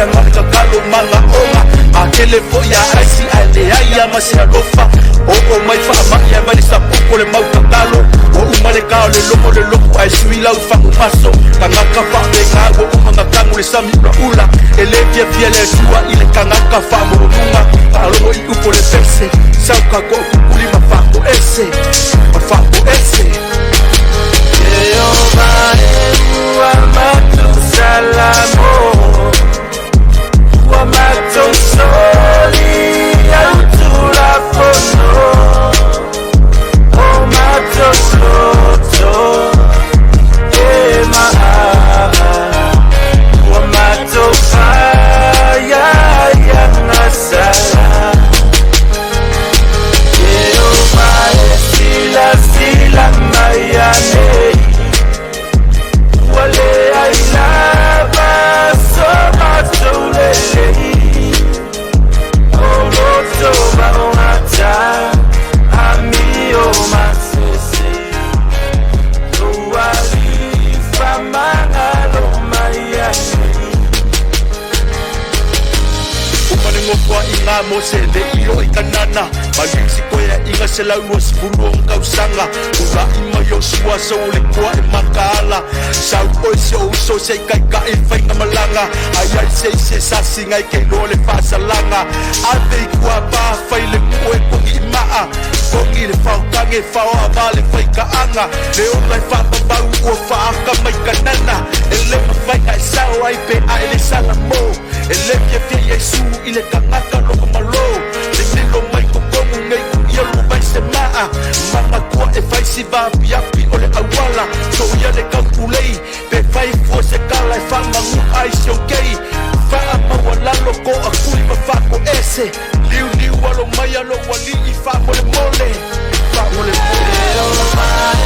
ia ngaka kalo manga onga akele fo ya aisi ale ya masia lofa o mai fa ma ya mali sa popo le mau kakalo o umale ka le lomo ai suila u fa maso kangaka fa le kago o manga kangu le sami ula ele via le sua ile kangaka fa mo nunga alo i upo le pese sauka ko kuli mafako ese Jehovah wa mato salamo wa mato soli autura fono o mato soto ema wa mato faya ya nasala Jehovah sila mayane wale ailaba so matulele oloto baonata amio masese wali famanga lo mayane umaningo kwa inga mosele ilo ikanana Magisi koya inga sela uos buru ngau sanga Ura ima yosua so ule kwa makala Sau oise uso se kai kai whainga malanga Ayai se sasi ngai kei lole whasalanga Ate ikua pa whaile mue kongi imaa Kongi le whao kange whao avale whaika anga Le ongai whapabau ua whaaka mai kanana Ele mawhainga e sao ai pe a ele sala mo Ele pia fia Yesu ile kangaka loko malo Le nilo mai kokongu ngai kuia lu mai se maa Mama kua e whai si vapi api ole awala So ia le kampulei Pe whai fua se kala e whamangu ai si okei Whaa maua lalo ko a kuli ma whako ese Liu alo mai alo wali I wha mole mole Wha mole mole Eo mai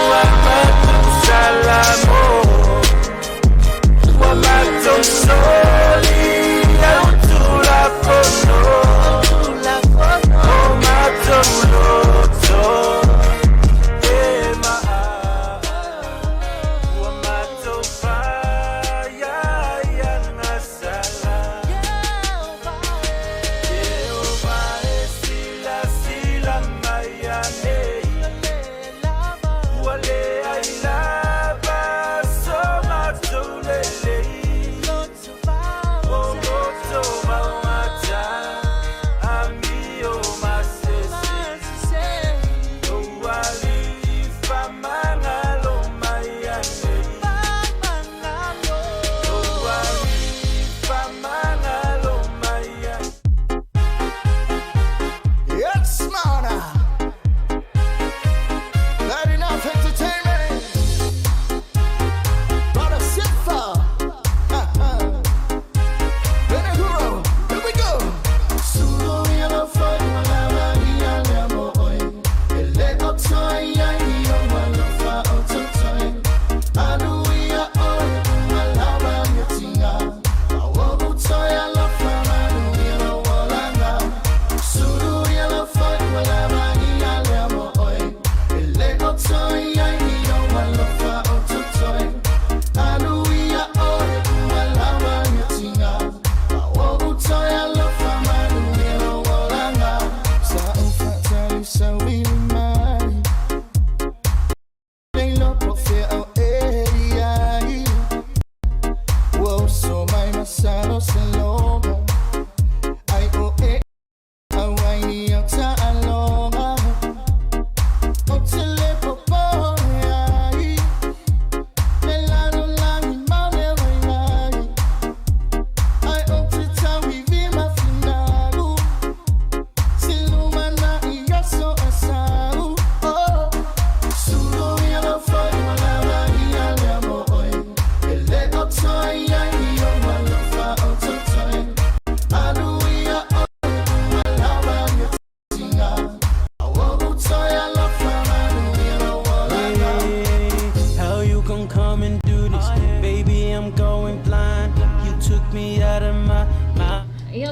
ua matu salamo Ua matu soli Autura fono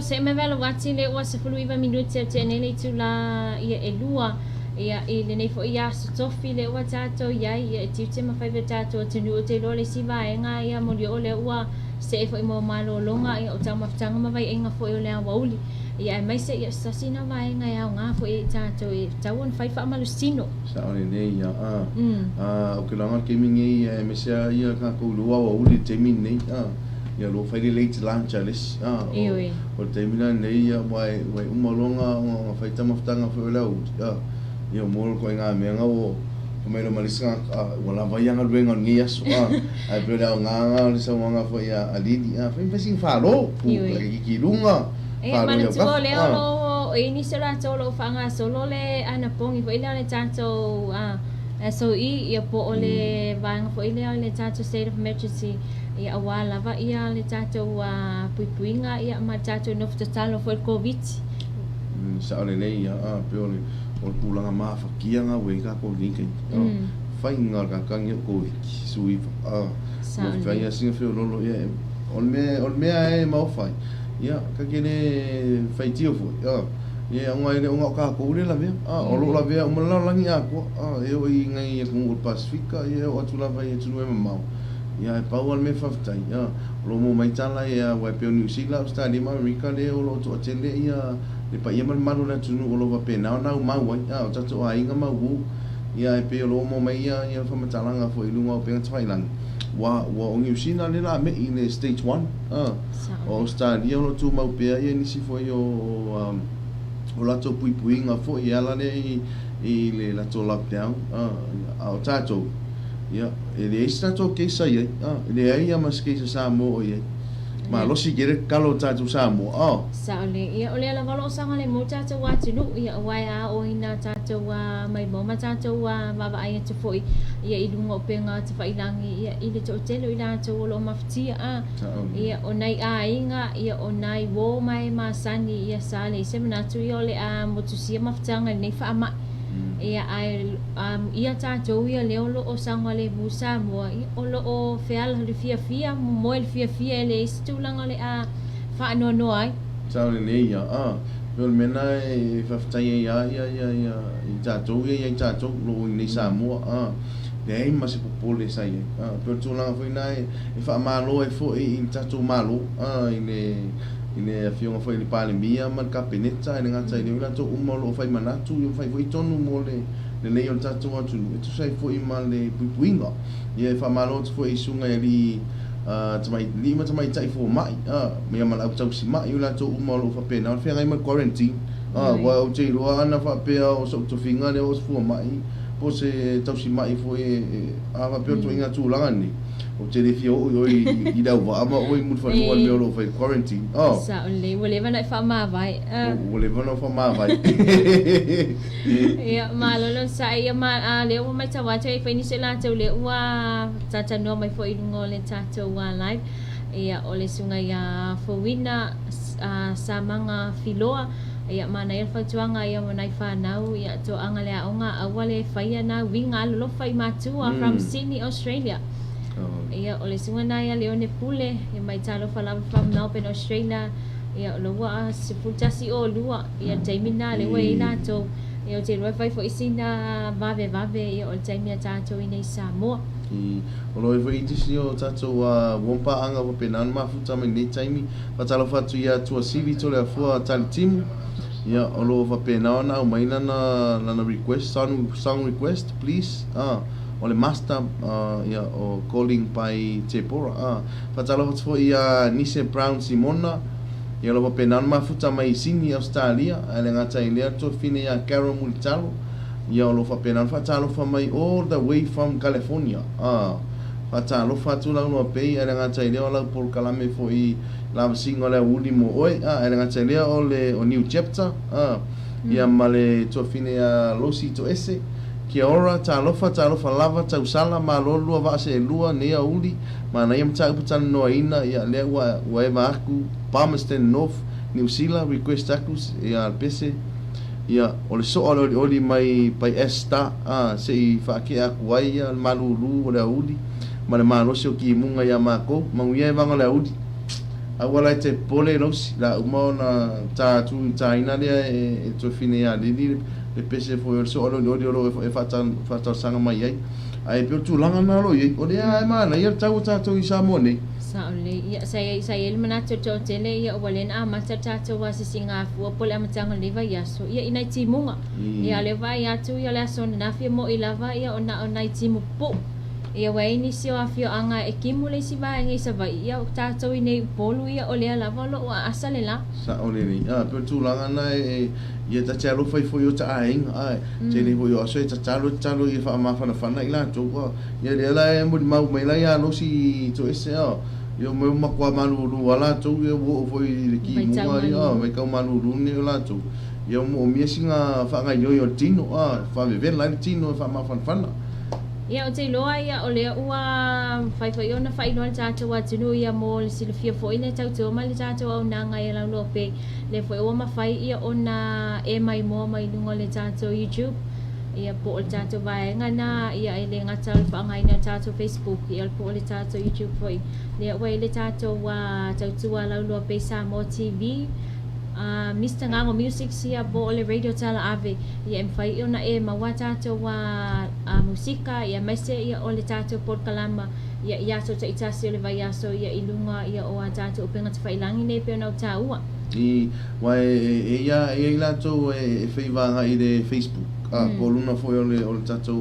Se me velo wati le ua se fulu iwa minuti te nene tu la ia e lua ia I le nei foʻi aso tofi le ua tatou iai ia e tiute mafaive tatou atunu o te loa le sivaega ia mo lio o le ua se e foʻi mo malōloga ia o taumafutaga ma vaiaiga foʻi o le auauli ia e maise ia sasina vaega e aogā foʻi tatou e tau ona fai faamalosino sa o lenei ia o ke laga kemigei e mesea ia kakou lua auauli taimi nei ia lo fai lelei te lancha lesi o le taimi lanei ia wai umaloga o fai tamafutaga foʻi o le auauli ia mo ko nga menga o mai lo malisa wala vai anga luenga ngi aso ai pe la nga le sa nga fo ia alidi fa sing falo ki lunga falo ya ba le o ini sera tolo fanga solo le ana pongi fo ile le tanto so ia po ole vanga fo ile le tanto state of emergency ia awala va ia le tanto puipuinga ia ma tanto no talo fo covid sa ole le ia pe ole o pulanga mafakia nga we ka ko linke fai nga ka kangi ko sui mo fai assim fe lolo ia on me ai mo fai ia ka kene fai tio fo ia nga ile nga ka ko le la ve o lo la ve o la langi ako e o i ngai ko Pasifika ia o tu la vai tu no mau ia e pau al me faftai ia lo mo mai tala ia wa pe New Zealand Australia America le o lo to atende ia le pa ia malu na tunu o lova pena na mau wai o tatu a inga mau ia e pe lo mo mai ia fa matalanga fo i lunga o pe tsailang wa o New Zealand le la me in stage 1 o Australia lo tu mau pe ia ni si fo o la to puipuinga fo ia la le i le la to lockdown o tatu ia e le sta to ke sa ia le ia mas ke sa mo ia ma lo si gere kalo tatu sa mo sa ole ia ole la valo sa ngale mo tatu wa tinu ia wai a o ina tatu wa mai mo ma tatu wa baba ai te foi ia I lungo penga te failangi ia I le totelo ina to lo maftia ia o nai a inga ia o nai wo mai ma sani ia sale se na tu ia ole a mo tu sia maftanga nei fa ma ia ai ia tatu ia le lo o sanga le busa mo o lo o feal le fia mo el fia le stulanga le a fa no ai sa le nei ia Wel mena e faftai ia I tatu lo ni sa mo nei ma se popole sa ia per tu la foi nai e fa malo e fo I tatu malo ine afionga foi le pale mia man kapineta ina ngata ile la to umolo fai manatu yo fai foi tonu mole le nei on tatu atu tu sai foi male puinga ia fa malo foi sunga ili tamai tai fo mai me mal au tau si mai la to umolo fa pena fa ngai mal quarantine wa o te lo ana fa pe o so to finga le o fo mai po se tau si mai foi fa pe to inga tu langani o te le fio o I dau va ma o mu fa no me lo fa quarantine sa ole wole va na fa ma vai wole va no fa ma vai ia malolo sa ia ma le o mai tawa te fa ni se la te le wa tata no mai foi lungo le tata wa live ia ole sunga ia fowina sa manga filoa ia mana ia fatuanga ia monai fa nau ia to anga le aonga awale faia na winga lo fai matua from Sydney Australia ia ole sunga na ia leone pule ia mai talo fala from now pen Australia ia lo wa se futasi o lua ia taimina le we ina to ia te wifi fo isina vave ia ole taimia tato ina Samoa o lo foi tisi o tato wa wompa anga o penan ma futa mai nei taimi pa talo fatu ia tua sivi to le afua tali timu ia o lo va pena na o mai na request song request please o le master ia o calling by Tepora fatalo fo ia Nise Brown Simona ia lo pena ma futa mai sini Australia ale ngata ile to fine ia Carol Multalo ia lo fa pena fatalo fa mai all the way from California fatalo fatula no pe ale ngata ile o la por kalame fo I LAVASIGA le ultimo oi ale ngata ile o new chapter ia male to fine ia losi to ese Kia ora talofa lava tausala ma lolua va se lua nea uli ma na yam tau putan no ina ia le wa eva aku Palmerston North New Zealand request aku ia pese ia ole so oli mai pai esta se fa ke aku ai malulu ole uli ma le malo se ki munga ia mako manguia vanga le uli awala te pole los la umona ta tu taina le e to fine ia li e pese foi so o lo e fata sanga mai ai ai pe tu langa na lo i o le ai mana ia tau i Samone Saole ia saya mana to tele ia walen a mata tato wa singa fu pole amatanga leva yaso ia ina timunga ia leva ya tu ia la son na fi mo ilava ia ona timu po ia wa ini sio afio anga ekimule si ba ngai sa vai ia tato ine polu ia ole lava lo wa asalela saole ni pe tu langa na ia ta chalo foi o ta ai tele foi o so ta chalo ia fa ma fa ila to ko ia le la mo mau mai la ia no si to ese yo me makwa malulu wala tu yo foi ki mo ia me ka malulu ni la tu yo mo mi singa fa nga yo tino fa ve la tino fa ma fan ia o te loa ia o lea ua whai ona whai noa tātou a tunu ia mō le silafia fo ina tātou ma le tātou au nanga ia lau loa pe le whai oa mawhai ia ona e mai mō mai lungo le tātou YouTube ia po le tātou vai ngana ia e le ngata le whaangai na tātou Facebook ia po le tātou YouTube foi lea ua le tātou a tautua lau loa pe Samoa TV Mr. Ngango Music sia bo le radio tala ave ia mfai ona e mawa tato wa musika ia mese ia ole tato por kalama ia so taitasi ole vai aso ia ilunga ia o tato upenga te failangi ne pe ona taua i wai ia la to e feivanga i le Facebook po luna foi ole tato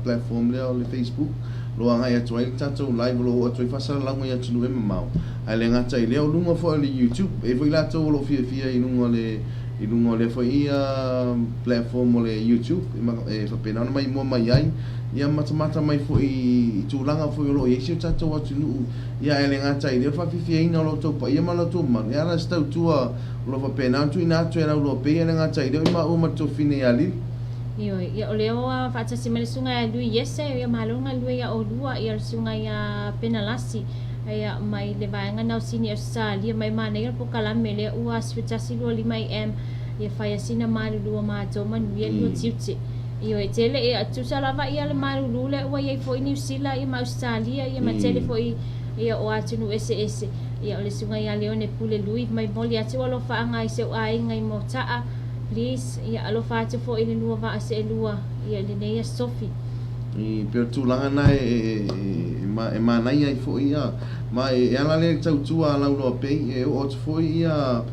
platform le ole Facebook lo anga ia toi tato live lo toi fasa la mo ia tunu e mau ai le ngata i le lunga fo le YouTube e foi la to lo fia i lunga le foi ia platform le YouTube e fa pena mai mo mai ai ia mata mai foi tu langa foi lo ia si tato wa tunu ia le ngata i le fa fia ina lo to pa ia malo to ma ia la sta tu lo fa pena tu ina tu era lo pe le ngata i le ma o ma to fine ali ia o leo faata si mele sunga ya lui yese ia malunga lui ya o lua ia sunga ya penalasi ia mai le vaenga na sini sa lia mai mana ia po kala mele ua switasi lo 5 am ia faya sina malu lua ma toma ia lo tiuti ia e tele ia tu sala va ia le malu lule ua ia fo New Zealand ia ma Australia ia ma tele fo ia o atu no ss ia o le sunga ya leone pule lui mai moli atu lo fa ngai se ai ngai mo taa please ia alo fatu fo ile lua va se lua ia le nei Sofi i pe tu langa na ma na ia fo ia ma ala le tau tua la lo pe e o fo ia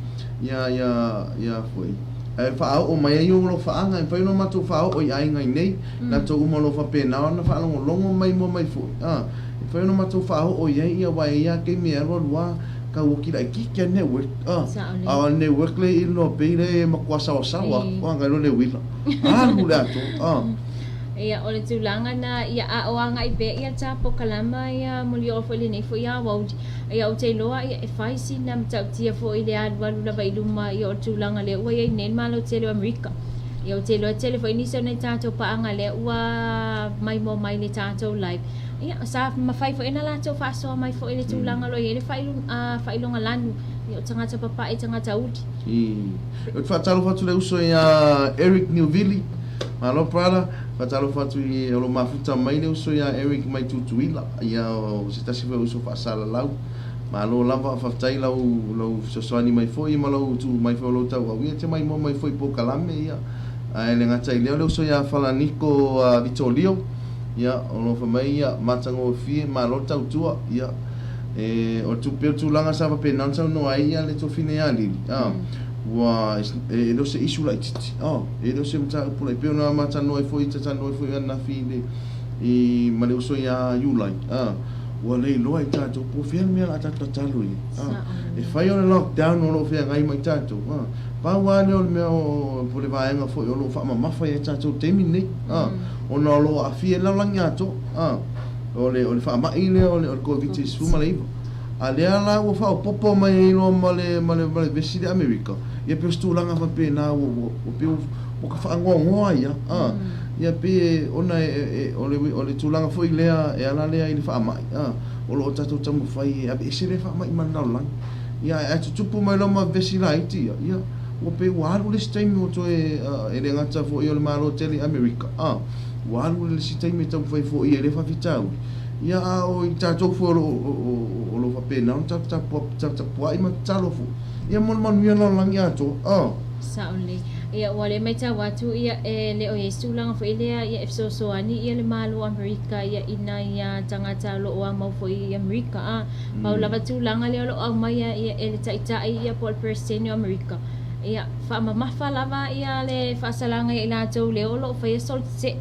fo e fa o mai yo lo fa anga fa no matu fa o ia ngai nei na to mo lo fa pe na fa longo mai mo mai fo fa no matu fa o ia wa ia ke me ro lua ka woki la ki ke network network le ino pe le makwasa sawa o nga le wila lu la to ia ole tulanga na ia o anga i be ia tapo kalama ia muli o fo le nei fo ia wa ia o te loa ia e fai si nam tau tia fo ile alu la vai luma ia o tulanga le ua ia nen malo te le America ia o te loa tele fo inisa nei tato pa anga le ua mai mo mai le tato live ia sa mafai fo ina la to fa so mai fo ile tulanga lo ile fai longa lanu ia tanga ta papa e tanga ta uti o fa talo fa tule uso ia Eric Newville malo prada fa talo fa tu i lo mafuta mai le uso ia Eric mai tutuila ia o se tasi fa uso fa sala lau malo lava fa tai lau so soani mai fo i malo tu mai fo lo tau ia te mai mo mai fo i po kalame ia ai le ngata i le uso ia fala Nico Vitolio ia ono fa mai ia matango fi malo tau tua ia o tu pe tu langa sa pe nan sa no ai ia le to fine ali wa do se isu la titi do se mta pula pe no mata no foi tata no foi na fine i male uso ia you like wa le lo ai tato po fiel me la tata talo e fai on lockdown no fe ngai mai tato pa wa le me o pole va nga foi lo fa ma fa ia tato temine ona lo a fie la langato ole fa ma ile ole covid su malai ale ala o fa popo mai no male vesi de America ia pe stu langa fa pe na o pe o ka fa ngo ia ia pe ona ole tu langa foi lea e ala lea ile fa mai o lo tato tamu fai a be sire fa mai man lang ia a tu mai lo ma vesi la ia o pe wa lu le stai mo to e le ngata fo ia le malo tele America wa lu le stai me tamu fai fo ia le fa vitau ia o tato fo lo fa pe na ta po ai ma talo fo ia mon ia lang ia to saule ia wale mai ta watu ia le o Yesu langa fo ile ia so ani ia le malu Amerika ia ina ia tangata lo wa mau fo i Amerika a paula watu langa le lo au mai ia ele ta ia pol person i Amerika ia fa mama fa lava ia le fa salanga ila to le lo fa ia sol se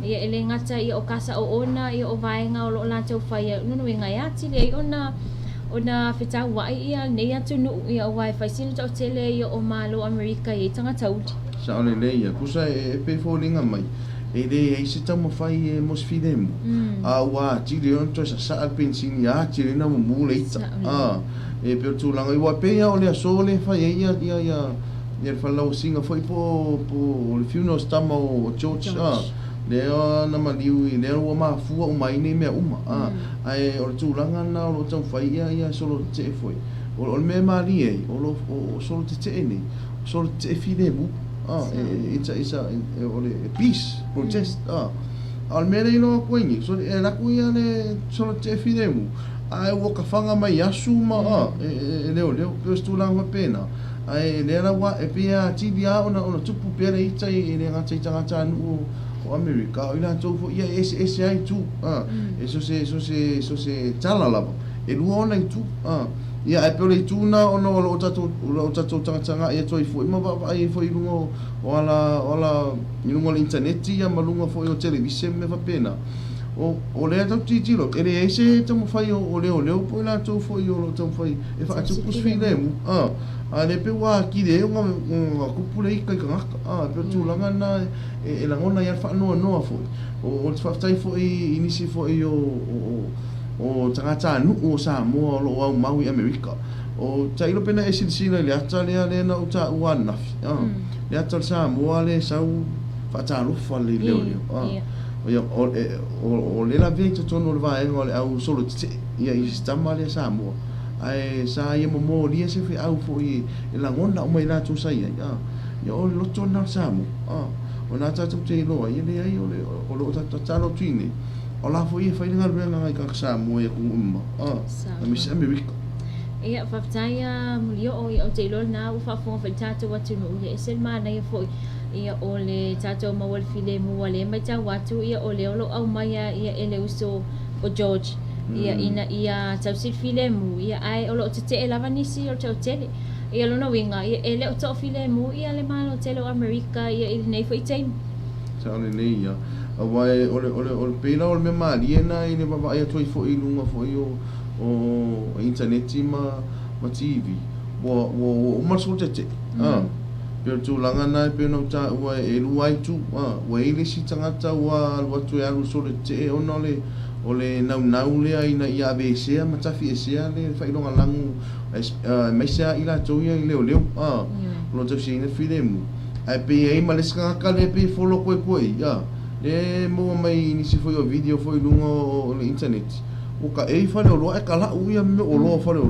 ia ele ngata ia o kasa o ona ia o vaenga o lo la to fa ia no nga ia ti le ona feta wa ia ne ia tu no ia wifi sino to tele ia o malo Amerika ia tanga taudi sa ole le ia kusa pe folinga mai le se tamo fai mos fidem a wa ti le on to sa pensin ya ti le na mu le pe tu langa i wa pe ia ole so le fai ia fa lo singa foi po le funeral stamo o church le na maliu le o ma fu o mai ne me uma ai o tu langa na o tau fai ia solo te foi o me mali e o solo te ne solo te fide bu it's a ole peace protest al mele no koingi so e la kuia le solo te fide mu ai o ka fanga mai asu ma le tu langa pena ai le la wa e pia ti dia ona tupu pere ita i le ngata tanga nu o Amerika ila to fo ia ese ai tu eso se tala lava e luona i tu ia e pele tu na ono o tato tanga ia toi fo ma va ai fo i lungo ola i lungo le internet ia malunga fo o television me va pena o le tau titilo ele ese tamo fai o leo po la to fo i o tamo fai e fa tu pus fine mu le pe wa ki de nga kupule i kai kanga pe tu langa na e la ngona ia fa no fo o fa tai fo i inisi fo i o tangata nu o sa mo lo wa mau i Amerika o tai lo pena e silsila le ata le na uta wana le ata sa mo le sa fa ta lo fa le leo o le la vei tono le va engole au solo ia i stama le sa mo ai sa ia mo lia se fe au fo i la ngona o mai la tu sa ia o lo tona sa mo o na ta tu te lo ia le ai o lo ta lo tini o la fo i fa inga ruenga ka sa mo ia ku umma mi se Amerika ia faftaya mulio o ia o te lo na u fa fo fa tatu watu no ia esel ma na ia fo ia ole tatu mawal file mo wale mai ta watu ia ole lo au mai ia ele uso o George ia ina ia tausi file mu ia ai o lo te lavanisi o te ia lo no winga ia ele o to file mu ia le malo te lo Amerika ia i nei foi time sa le ia vai ole pela ole me maliena i le baba ia toi fo i lunga fo i o internet ma TV o ma so te pe tu langa na pe no ta wa e luai tu wa ile si tangata wa tu ya so te ona ole nau le ai na ia ABC ma tafi sia le fa ino langu mai sia ila to ia le lo to si ne filemu ai pe ai ma le ska ka le pe follow ko ia le mo mai ni si foi o video foi lungo o internet o ka e fa lo e kala u ia me o lo fa lo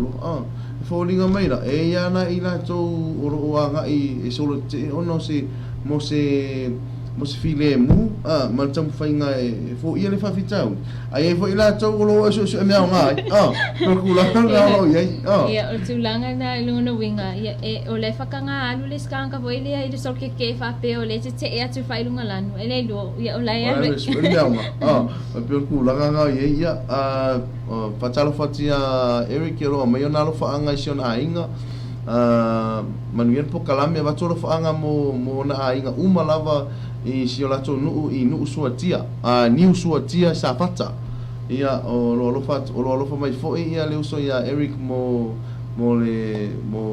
fo linga mai la e ia na ila to o anga i solo te ono se mo se filemu ma tam fainga fo ia le fa fitau ai fo ila to lo so me nga ko kula nga lo ia o tulanga na luna winga ia o le fakanga alu le skanga fo ile i so ke fa pe o le te ia tu fa ilunga lanu ele lo ia o la ia pe kula nga ia fatalo fatia Eric ro mai ona lo fa anga sion ainga manuel po kalame va tolo fa anga mo na ainga uma lava i sio la to nu i nu suatia ni suatia sa fata ia o lo fa mai fo ia le uso ia Eric mo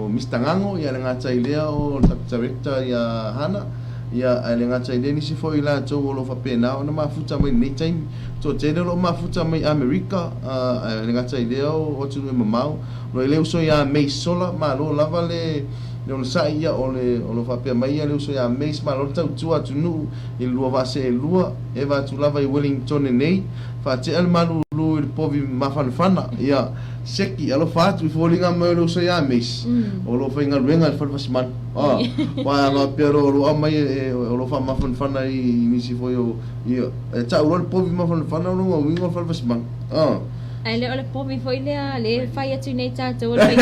mistangango ia nga tailea o director ia hana ia le nga tailea ni si fo ila to lo fa pena ona mafuta mai nei time to te lo mafuta mai America le nga tailea o tu mamau lo le uso ia mai sola ma lo lava le no sa ia o lo fa pe mai le uso ia mai ma lo tau tu nu il lua va se lua e va tu lava i Wellington nei fa te al malu lu il povi ma fana ia seki alo fa tu folinga mai lo so ia mai o lo fa inga renga fa man wa ma pero lo mai o lo fa ma fana i ni si foi o ia e ta o povi ma fana no winga fa man Ai le ole pomi foi le fai atu nei tatou le fai.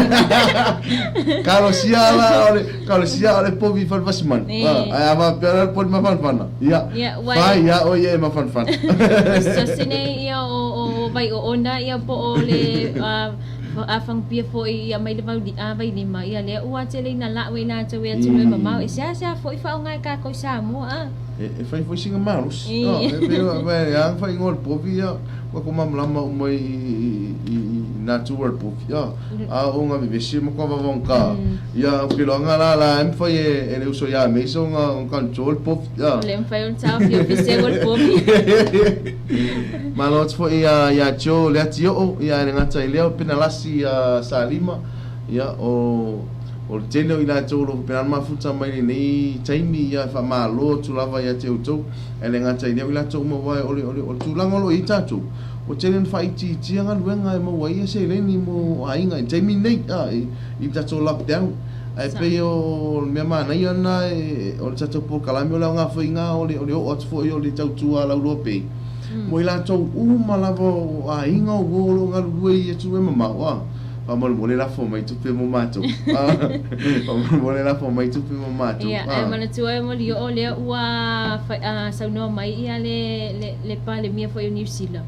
Kalau sia ole pomi fal pasiman. Ai ama pera pon ma fan. Ya. Fai ya o ye ma fan. So sine ia o vai o ona ia po ole afang pia foi ia mai le vai lima ia le ua tele na la we na tau ia tulu mama sia foi fa ngai ka ko sa mo e fai foi singa malos pero ya fai ngol povi ya ko mamlama mai natural povi ya a unga vivesi mo ko vavonka ya pilo ngala la em foi ele uso ya me so un control povi ya le fai un tau pia vise gol povi malos foi ya cho le atio ya ngata ile pina lasi salima ya o tele ila tolo pena mafuta mai nei taimi ya fa malo tu lava ya te uto ele ngata ile ila to mo vai ole tu langolo itatu o tele fa iti tianga luenga mo wai se le ni mo ainga taimi nei i tatu lockdown ai pe o me mana ia na o tatu por kalami ola nga foi nga ole o fo yo le tatu ala urope mo ila to malavo ainga o golo nga luei tu e mama wa Vamos boleh la forma itu pe mo mato. Vamos boleh la forma itu pe mo mato. Ya, mana tua mo li o le ua sa no mai ia le pa le mia foi New Zealand.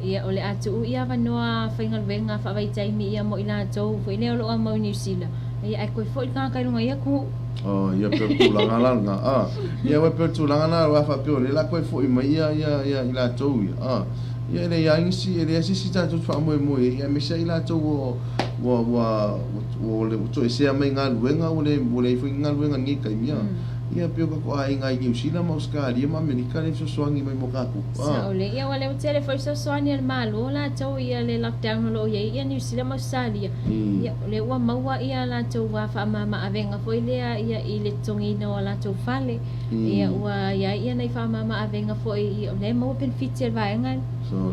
Ia ole atu ia va noa faingal venga fa vai tai mi ia mo ila to foi le o mo New Zealand. Ia ai ko foi ka ka lunga ia ku. Oh, ia pe tulanga langa. Ia wa pe tulanga na wa fa pe le la ko foi mai ia ila to ia. Ia le yang si ele si ta tu fa mo ia me sai la to wo le to e se mai nga luenga o le foi nga luenga ni kai mia ia pe ko ai nga New Zealand ma Australia ma America le so soangi mai mo ka ku sa ole ia wale o tele foi so soani al malo la to ia le lockdown lo ia New Zealand ma Australia ia le wa maua ia la to wa fa mama avenga foi le ia ile tongi no la to fale ia wa ia nei fa mama avenga foi le mo pen fitel vai ngai so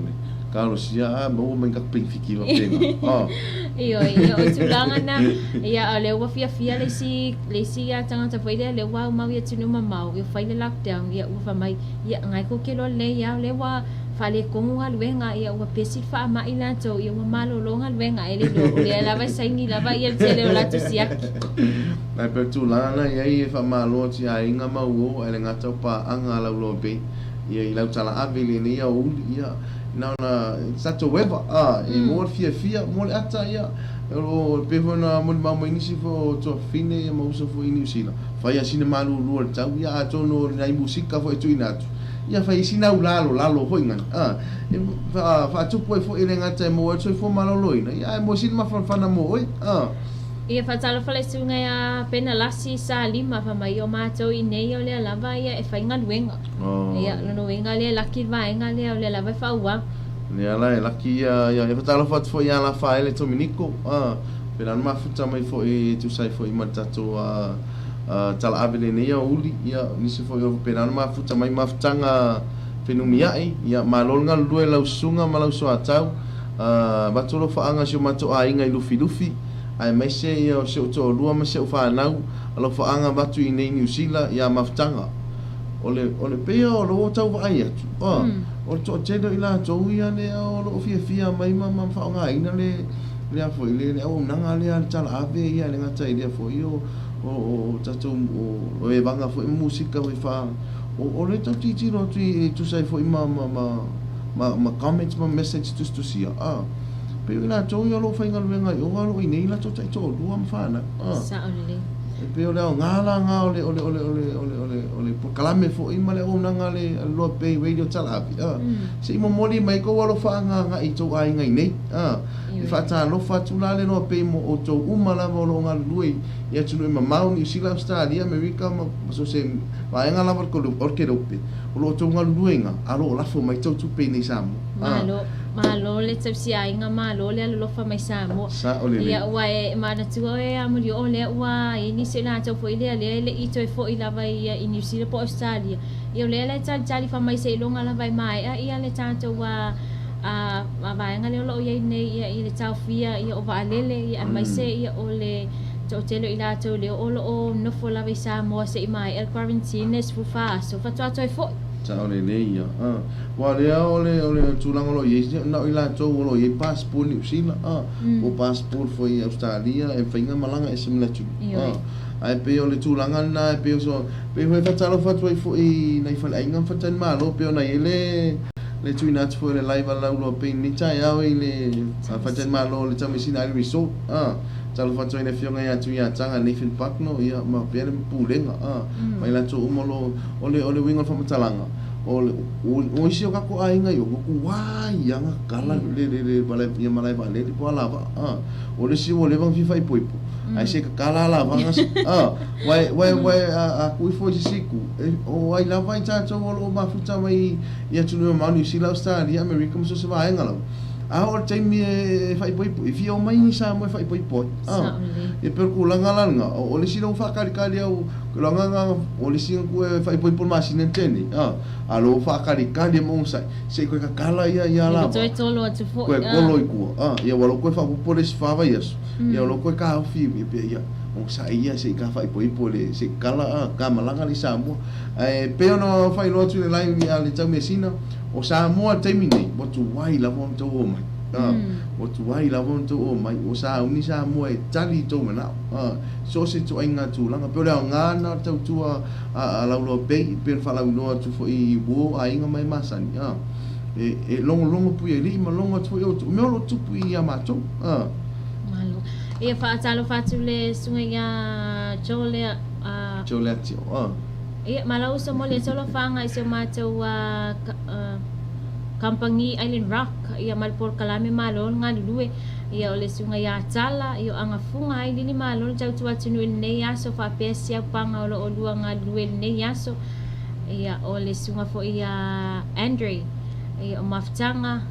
kalau sia mo men ka ping fiki wa penga iyo o tulanga na ia le wa fia le si ya tanga ta foi le wa mau ia tunu mamau ia fai le lockdown ia u fa mai ia ngai ko kelo le ia le wa fa le konga luenga ia wa pesi fa ma ila to ia wa malo longa luenga ele lo le la va sai ni la va ia tele la tu sia na pe tulanga ia fa malo ti ainga mau ele ngata pa anga la LOABAY ia ila tala avili ni ia ia na sato weba e mo fia mo ata ia o pe na mo ma ni si fo to fine mo so fo New Zealand fa ia sine malu lu tau ia to no na musika fo tu inatu ia fa sina lalo ho inga fa tu po fo ile ngata mo so fo malo loina ia mo sin ma fa na mo ia fatalo fale sunga ya pena lasi sa lima fa mai o mato I nei o le lava ia e fa inga luenga ia no wenga le laki va inga le lava fa wa le ala laki ia fatalo fat fo ia la fa ele to miniko pena ma futa mai fo e tu sai fo I matato tala avele nei o uli ia nisi fo yo pena ma futa mai ma futanga penumia ia malolnga lue lau sunga malau so atau batolo fa anga so mato a inga lufi ai mai se ia se to lua ma se fa nau alo fa anga batu I nei New Zealand ia maftanga ole pe o lo tau vai atu o to tendo ila to ia ne o lo fia mai ma fa nga ina le afo le o nanga le al tala ave ia le ngata ile afo io o tatu o e vanga fo musika we fa o le tatu tiro tu sai fo ma comments ma message tu sia pero ila to yo lo fainga luenga yo lo I nei la to tai to lu am fana sa ole pero le ngala ole por kalame fo I male o nanga le LOABAY radio talapi se mo moli mai ko lo fa nga I to ai ngai nei e fa ta lo fa tu la le LOABAY mo o to umala mo lo ngal lui ya tu no mamau New Zealand Australia America ma so se va nga la ko orke rope lo to ngal luenga alo la fo mai to tu pe nei samo malo le tsi ai nga malo le lo fa mai sa mo ia wa e mana tu e amuri o le wa I ni se na to fo ile le I to fo I lava ia I New Zealand po Australia ia le tali fa mai se longa lava mai ia le tanto wa va nga le lo ia nei ia ile tau fia ia o va lele ia mai se ia o le to telo ila to le o no fo lava sa mo se mai el quarantine fu fa so fa to fo Sa ole le ia. Wa le ole tulang lo ye na ila to lo ye passport ni sila. O passport foi Australia e fainga malanga e simila tu. Ai pe ole tulanga na pe so pe foi fatalo fatoi foi na fa ainga fatan malo pe na ele le tuina tu le live la lo pe ni tai au le fatan malo le tamisina ai resort. Talo fatoi na fionga ya tu ya tanga Nathan Park no ia ma pe pulenga. Mai la tu umolo ole winga fa matalanga. O isi o kako ainga yo ku wai yang kala le balai ia malai balai di pola ba o le si o le bang fifa ipo ai se kala la banga wai aku fo siku o ai la vai ta to o ma futa mai ia tunu ma ni si la Australia America so se vai ngala o te mi fai ipo if o mai ni sa mo fai ipo e per ku langa langa o le si no fa kali au langa o le si ku fai ipo ma sin teni alo fa kali mo sai se ko kala ia la Toi tolo atu fo. Ko kolo iku ia walo ko fa po le fa vai yes ia lo ko ka fi ia o sa ia se ka fa ipo le se kala ka malanga li sa mo pe no fa lo tu le line ia le tau mesina o sa mo te mini mo tu wai la mo to o mai o tu wai la mo to o mai o sa uni sa mo e tali to mana so se tu ainga tu langa pe le nga na tau tu a la lo pe fa la no tu fo i wo ainga mai masani e longo pu e li ma longo tu o tu me lo tu pu ia ma to Malo. Ia fa talo fatu le sunga ya chole tio ia malau so mo le solo fanga i se matou Kampangi Island Rock ia malpor kalame malon nga lue ia ole sunga ya tala ia anga funga ai ni malon tau tua tunu nei aso fa pesia panga o lua nga lue nei aso ia ole sunga fo ia Andre ia maftanga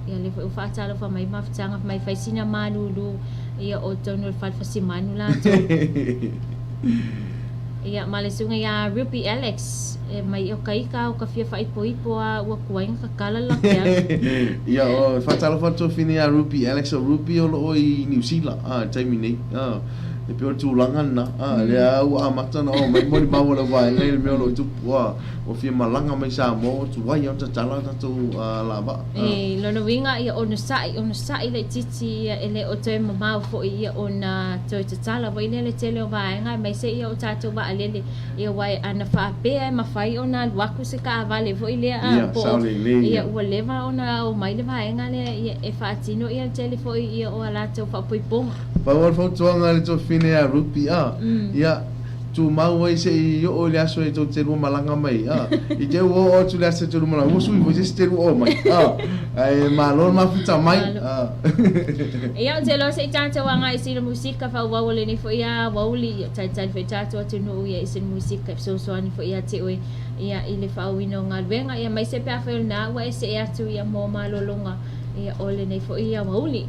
ia le fo fa tala fa mai maftanga mai faisina malulu ia o tonu fa simanu la to ia malesunga ya Ruby Alex mai o kaika o kafia fa ipo a wa kuainga kakala la kia ia o fa tala fa to fini ya Ruby Alex o Ruby o lo i New Zealand taimi nei e pe o tulangan na le au amata no mai mo ma wala vai ngai me lo tu o fia malanga mai sa mo tu vai o tala tu lava lo no winga ia ono sai le titi ele o te mama fo ia ona to tala vai le tele vai ngai mai se ia o tatu ba ale ia wai ana fa pe ma fai ona waku se ka vale fo ile po ia o leva ona o mai le vai ngai le e fa tino ia tele fo ia o ala to fa poipong pa wa fo tuanga le to fine a Rupi ia tu mau ai se yo o le aso e to te ru malanga mai i te o tu le aso te ru malanga mo sui mo se te ru o mai ai malon ma futa mai ia te lo se tanta wanga i sina musika fa wa le ni fo ia wa uli tai fe tato te no ia i sina musika so ani fo ia te o ia ile fa wino nga venga ia mai se pa fa na wa se ia tu ia mo malolonga ia ole nei fo ia wa uli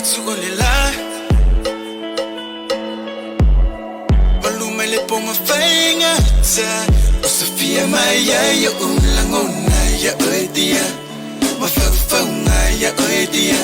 Atu olila Malume le ponga fainga ta O Sofia maya ya umlangona ya oedia Mafafaunga ya oedia